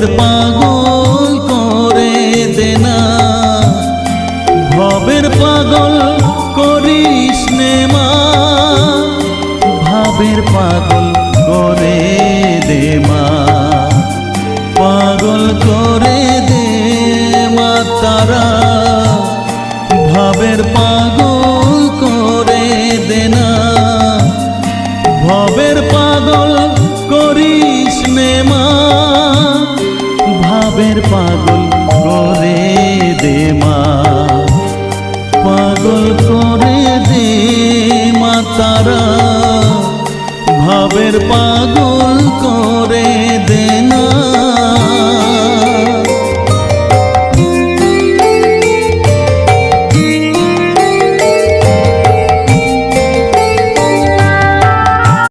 ভবের পাগল করে দেনা, ভবের পাগল করিস নে মা, ভাবের পাগল করে দে মা, পাগল করে দে মা তারা, ভাবের পাগল করে দে না, ভবের পাগল করিস নে মা, ভাবের পাগল করে দে মা, পাগল করে দে মা তারা, ভাবের পাগল